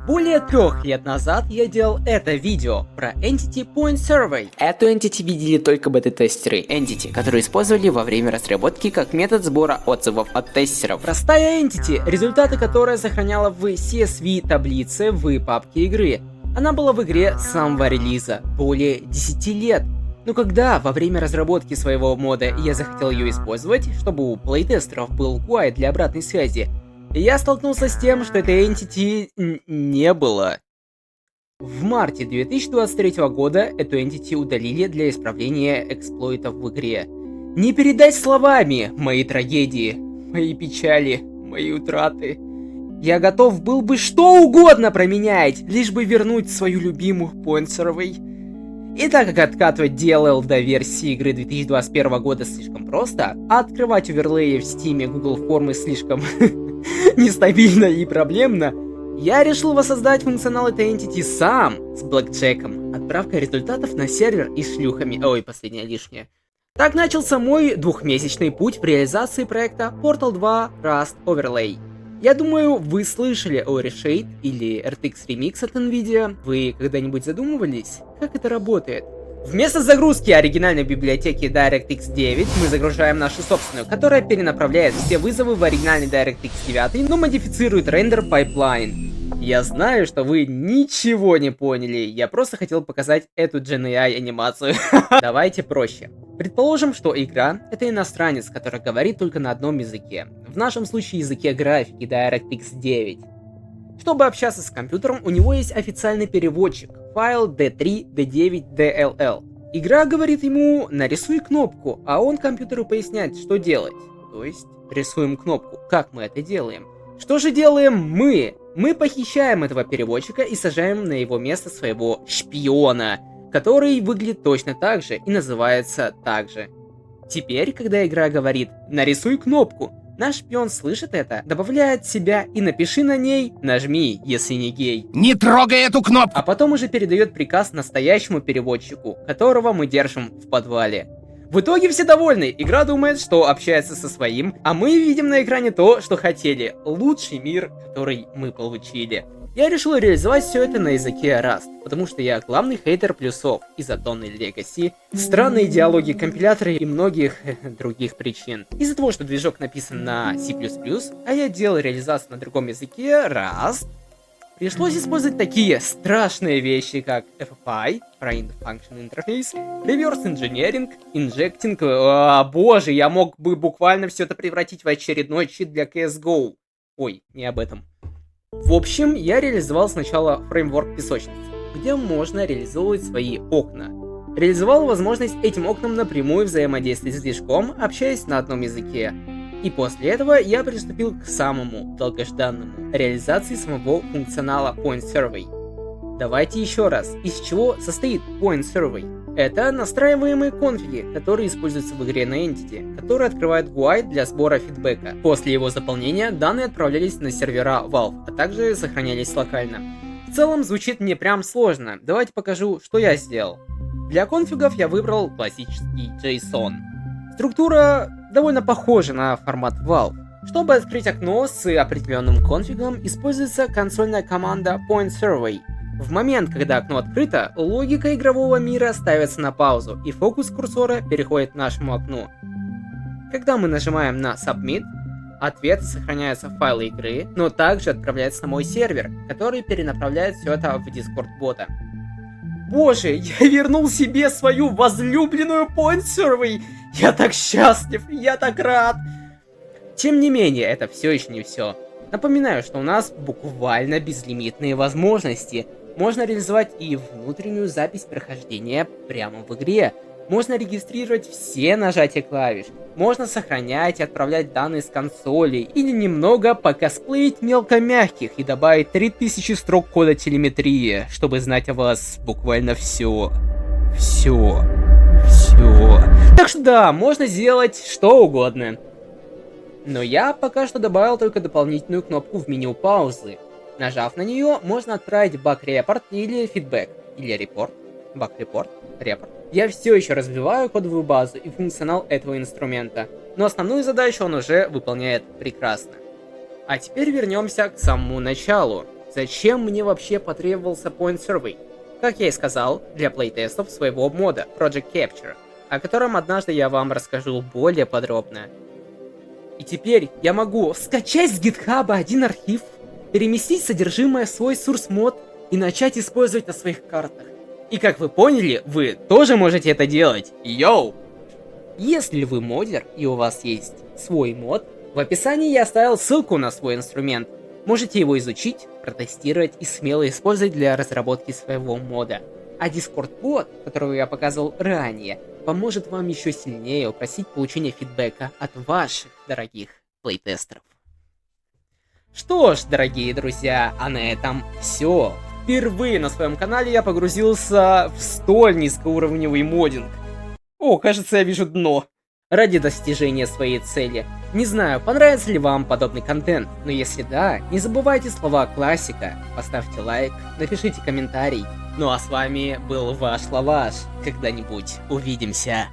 Более 3 лет назад я делал это видео про Entity Point Survey. Эту Entity видели только бета-тестеры Entity, которые использовали во время разработки как метод сбора отзывов от тестеров. Простая Entity, результаты которой сохраняла в CSV таблице в папке игры. Она была в игре с самого релиза, более 10 лет. Но когда во время разработки своего мода я захотел ее использовать, чтобы у плейтестеров был UI для обратной связи, я столкнулся с тем, что этой Entity не было. В марте 2023 года эту Entity удалили для исправления эксплойтов в игре. Не передать словами мои трагедии, мои печали, мои утраты. Я готов был бы что угодно променять, лишь бы вернуть свою любимую Point Survey. И так как откатывать DLL до версии игры 2021 года слишком просто, а открывать оверлеи в Steam, Google формы слишком нестабильно и проблемно, я решил воссоздать функционал этой Entity сам, с блэкджеком, отправкой результатов на сервер и шлюхами. Ой, последнее лишнее. Так начался мой 2-месячный путь в реализации проекта Portal 2 Rust Overlay. Я думаю, вы слышали о Reshade или RTX Remix от NVIDIA. Вы когда-нибудь задумывались, как это работает? Вместо загрузки оригинальной библиотеки DirectX 9 мы загружаем нашу собственную, которая перенаправляет все вызовы в оригинальный DirectX 9, но модифицирует рендер пайплайн. Я знаю, что вы ничего не поняли, я просто хотел показать эту GenAI анимацию. Давайте проще. Предположим, что игра — это иностранец, который говорит только на одном языке. В нашем случае языке графики DirectX 9. Чтобы общаться с компьютером, у него есть официальный переводчик, файл D3, D9, DLL. Игра говорит ему «нарисуй кнопку», а он компьютеру поясняет, что делать. То есть, рисуем кнопку. Как мы это делаем? Что же делаем мы? Мы похищаем этого переводчика и сажаем на его место своего шпиона, который выглядит точно так же и называется так же. Теперь, когда игра говорит «нарисуй кнопку», наш шпион слышит это, добавляет себя и напиши на ней «нажми, если не гей». Не трогай эту кнопку! А потом уже передает приказ настоящему переводчику, которого мы держим в подвале. В итоге все довольны, игра думает, что общается со своим, а мы видим на экране то, что хотели. Лучший мир, который мы получили. Я решил реализовать все это на языке Rust, потому что я главный хейтер плюсов из-за Dawn Legacy, странной идеологии компилятора и многих других причин. Из-за того, что движок написан на C++, а я делал реализацию на другом языке Rust, пришлось использовать такие страшные вещи, как FFI, Framed Function Interface, Reverse Engineering, Injecting. О, боже, я мог бы буквально все это превратить в очередной чит для CSGO. Ой, не об этом. В общем, я реализовал сначала фреймворк песочницы, где можно реализовывать свои окна. Реализовал возможность этим окнам напрямую взаимодействовать с движком, общаясь на одном языке. И после этого я приступил к самому долгожданному реализации самого функционала Point Survey. Давайте еще раз, из чего состоит Point Survey? Это настраиваемые конфиги, которые используются в игре на Entity, которые открывают GUI для сбора фидбэка. После его заполнения данные отправлялись на сервера Valve, а также сохранялись локально. В целом звучит не прям сложно, давайте покажу, что я сделал. Для конфигов я выбрал классический JSON. Структура довольно похожа на формат Valve. Чтобы открыть окно с определенным конфигом, используется консольная команда PointSurvey. В момент, когда окно открыто, логика игрового мира ставится на паузу, и фокус курсора переходит к нашему окну. Когда мы нажимаем на Submit, ответы сохраняются в файле игры, но также отправляется на мой сервер, который перенаправляет все это в Discord бота. Боже, я вернул себе свою возлюбленную Point Survey! Я так счастлив, я так рад! Тем не менее, это все еще не все. Напоминаю, что у нас буквально безлимитные возможности. Можно реализовать и внутреннюю запись прохождения прямо в игре. Можно регистрировать все нажатия клавиш. Можно сохранять и отправлять данные с консоли. Или немного покосплеить мелкомягких и добавить 3000 строк кода телеметрии, чтобы знать о вас буквально все. Все. Так что да, можно сделать что угодно. Но я пока что добавил только дополнительную кнопку в меню паузы. Нажав на нее, можно отправить баг-репорт или фидбэк, или репорт, баг-репорт, репорт. Я все еще развиваю кодовую базу и функционал этого инструмента, но основную задачу он уже выполняет прекрасно. А теперь вернемся к самому началу. зачем мне вообще потребовался Point Survey? Как я и сказал, для плейтестов своего мода Project Capture, о котором однажды я вам расскажу более подробно. И теперь я могу скачать с GitHub один архив, переместить содержимое в свой source мод и начать использовать на своих картах. И как вы поняли, вы тоже можете это делать. Йоу! Если вы модер и у вас есть свой мод, в описании я оставил ссылку на свой инструмент. Можете его изучить, протестировать и смело использовать для разработки своего мода. А Discord-бот, которого я показывал ранее, поможет вам еще сильнее упростить получение фидбэка от ваших дорогих плейтестеров. Что ж, дорогие друзья, а на этом все. Впервые на своем канале я погрузился в столь низкоуровневый моддинг. О, кажется, я вижу дно. Ради достижения своей цели. Не знаю, понравится ли вам подобный контент, но если да, не забывайте слова классика, поставьте лайк, напишите комментарий. Ну а с вами был ваш Лаваш. Когда-нибудь увидимся.